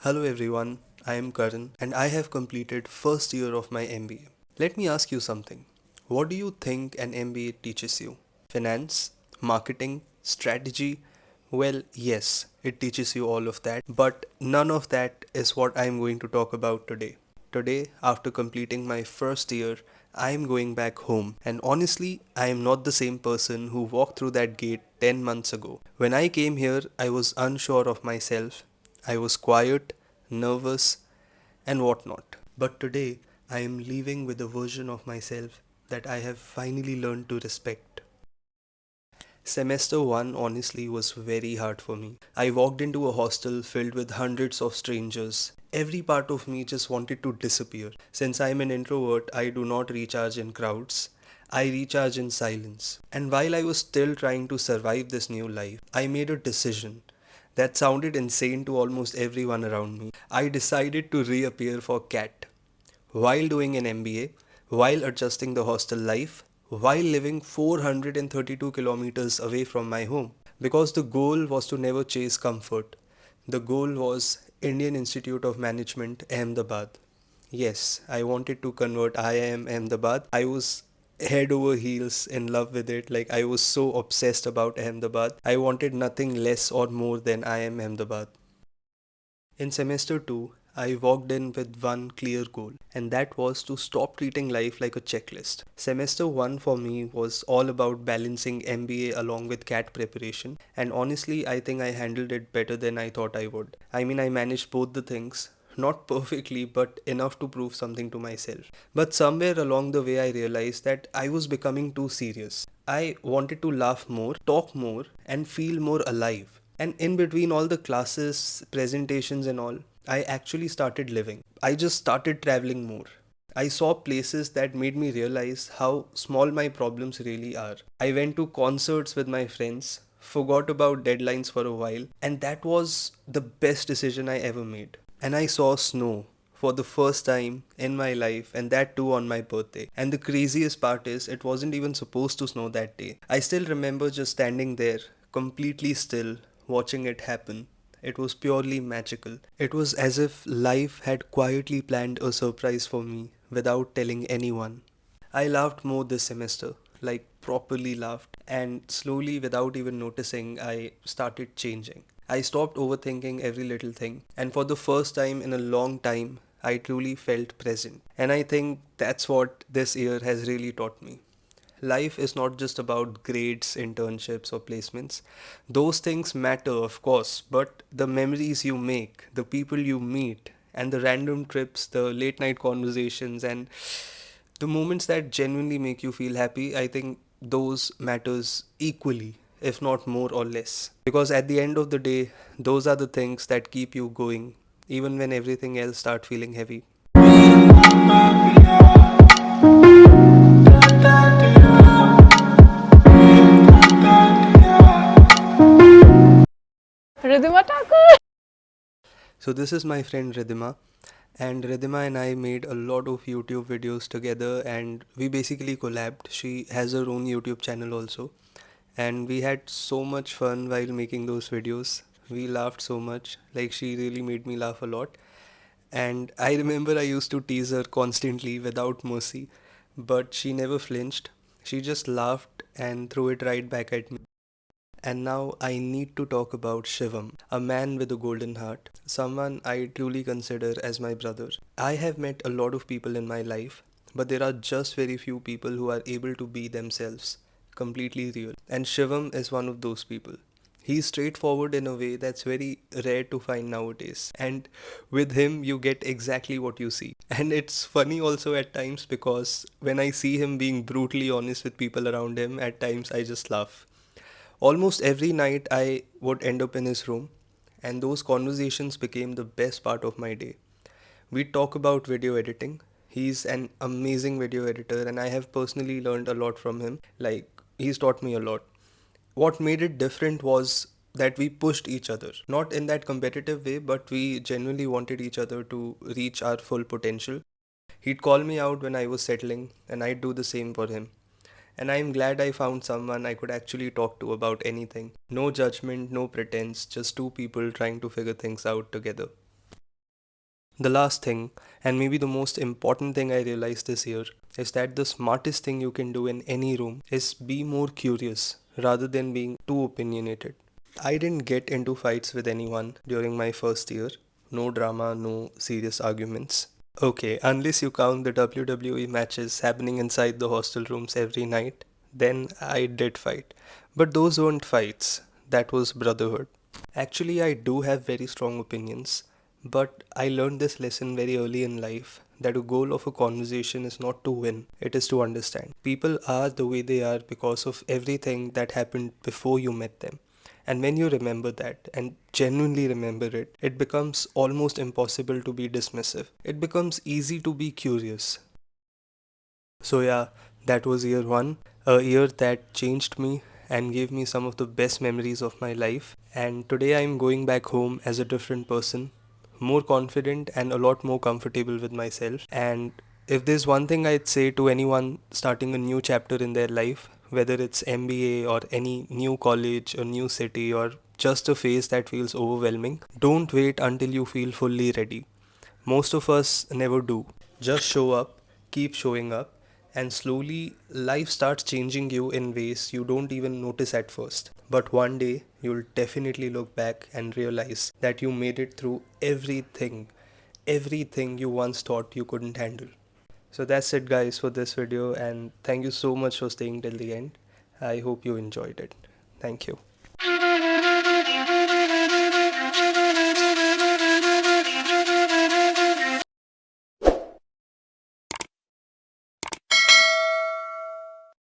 Hello everyone, I am Karan and I have completed first year of my MBA. Let me ask you something. What do you think an MBA teaches you? Finance, marketing, strategy? Well, yes, it teaches you all of that, but none of that is what I am going to talk about today. Today, after completing my first year, I am going back home. And honestly, I am not the same person who walked through that gate 10 months ago. When I came here, I was unsure of myself. I was quiet, nervous, and whatnot. But today, I am leaving with a version of myself that I have finally learned to respect. Semester 1 honestly was very hard for me. I walked into a hostel filled with hundreds of strangers. Every part of me just wanted to disappear. Since I am an introvert, I do not recharge in crowds. I recharge in silence. And while I was still trying to survive this new life, I made a decision that sounded insane to almost everyone around me. I decided to reappear for CAT while doing an MBA, while adjusting the hostel life, while living 432 kilometers away from my home. Because the goal was to never chase comfort. The goal was Indian Institute of Management, Ahmedabad. Yes, I wanted to convert IIM Ahmedabad. I was head over heels in love with it. Like I was so obsessed about Ahmedabad. I wanted nothing less or more than IIM Ahmedabad. In semester 2, I walked in with one clear goal, and that was to stop treating life like a checklist. Semester 1 for me was all about balancing MBA along with CAT preparation, and honestly, I think I handled it better than I thought I would. I mean, I managed both the things. Not perfectly, but enough to prove something to myself. But somewhere along the way, I realized that I was becoming too serious. I wanted to laugh more, talk more, and feel more alive. And in between all the classes, presentations, and all, I actually started living. I just started traveling more. I saw places that made me realize how small my problems really are. I went to concerts with my friends, forgot about deadlines for a while, and that was the best decision I ever made. And I saw snow for the first time in my life, and that too on my birthday. And the craziest part is, it wasn't even supposed to snow that day. I still remember just standing there, completely still, watching it happen. It was purely magical. It was as if life had quietly planned a surprise for me without telling anyone. I laughed more this semester, like properly laughed, and slowly, without even noticing, I started changing. I stopped overthinking every little thing, and for the first time in a long time, I truly felt present. And I think that's what this year has really taught me. Life is not just about grades, internships, or placements. Those things matter, of course, but the memories you make, the people you meet, and the random trips, the late night conversations, and the moments that genuinely make you feel happy, I think those matters equally, if not more or less. Because at the end of the day, those are the things that keep you going, even when everything else start feeling heavy. Ridhima Thakur. So this is my friend Ridhima, and Ridhima and I made a lot of YouTube videos together, and we basically collabed. She has her own YouTube channel also, and we had so much fun while making those videos. We laughed so much, like she really made me laugh a lot. And I remember I used to tease her constantly without mercy, but she never flinched. She just laughed and threw it right back at me. And now I need to talk about Shivam, a man with a golden heart, someone I truly consider as my brother. I have met a lot of people in my life, but there are just very few people who are able to be themselves, completely real. And Shivam is one of those people. He's straightforward in a way that's very rare to find nowadays. And with him, you get exactly what you see. And it's funny also at times because when I see him being brutally honest with people around him, at times I just laugh. Almost every night I would end up in his room, and those conversations became the best part of my day. We talk about video editing. He's an amazing video editor, and I have personally learned a lot from him. Like, he's taught me a lot. What made it different was that we pushed each other, not in that competitive way, but we genuinely wanted each other to reach our full potential. He'd call me out when I was settling, and I'd do the same for him. And I'm glad I found someone I could actually talk to about anything. No judgment, no pretense, just two people trying to figure things out together. The last thing, and maybe the most important thing I realized this year, is that the smartest thing you can do in any room is be more curious rather than being too opinionated. I didn't get into fights with anyone during my first year. No drama, no serious arguments. Okay, unless you count the WWE matches happening inside the hostel rooms every night, then I did fight. But those weren't fights, that was brotherhood. Actually, I do have very strong opinions, but I learned this lesson very early in life that a goal of a conversation is not to win, it is to understand. People are the way they are because of everything that happened before you met them. And when you remember that and genuinely remember it, it becomes almost impossible to be dismissive. It becomes easy to be curious. So, yeah, that was year one, a year that changed me and gave me some of the best memories of my life. And today I'm going back home as a different person, more confident and a lot more comfortable with myself. And if there's one thing I'd say to anyone starting a new chapter in their life, whether it's MBA or any new college or new city or just a phase that feels overwhelming, don't wait until you feel fully ready. Most of us never do. Just show up, keep showing up, and slowly life starts changing you in ways you don't even notice at first. But one day you'll definitely look back and realize that you made it through everything you once thought you couldn't handle. So that's it, guys, for this video, and thank you so much for staying till the end. I hope you enjoyed it. Thank you.